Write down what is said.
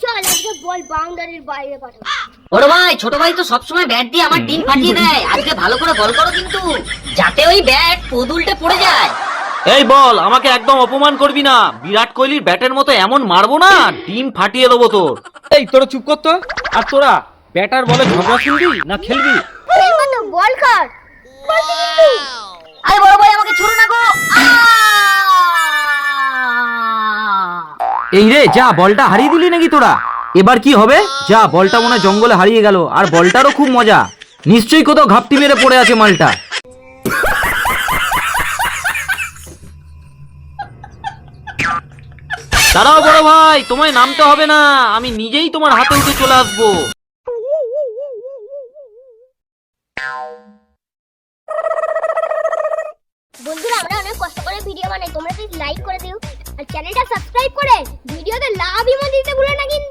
চল আজকে বল বাউন্ডারির বাইরে পাঠাবো। বড় ভাই ছোট ভাই তো সবসময় ব্যাট দিয়ে আমার টিম ফাটিয়ে দেয়, আজকে ভালো করে বল করো কিন্তু, যাতে ওই ব্যাট পদুলটে পড়ে যায়। এই বল, আমাকে একদম অপমান করবি না। বিরাট কোহলির ব্যাটের মতো এমন মারবো না, টিম ফাটিয়ে দেবো তোর। এই তোরা চুপ কর তো। আর তোরা ব্যাটার বলে ঝগড়া শুনবি না খেলবি? খেলবো তো, বল কর। আরে বড় ভাই আমাকে ছুড়ো না গো। এই রে, যা বলটা হারিয়ে দিলি নাকি তোরা? এবার কি হবে? যা, বলটা মনে হয় জঙ্গলে হারিয়ে গেল। আর বলটারও খুব মজা, নিশ্চয়ই কোথাও ঘাপটি মেরে পড়ে আছে মালটা। দাঁড়াও বড় ভাই, তোমায় নামতে হবে না, আমি নিজেই তোমার হাতে উঠে চলে আসবো। বন্ধুরা আমরা অনেক কষ্ট করে ভিডিও বানাই, তোমরা প্লিজ লাইক করে দিও আর চ্যানেলটা সাবস্ক্রাইব করে ভিডিওতে লাভ ইমোজি দিতে ভুলো না কিন্তু।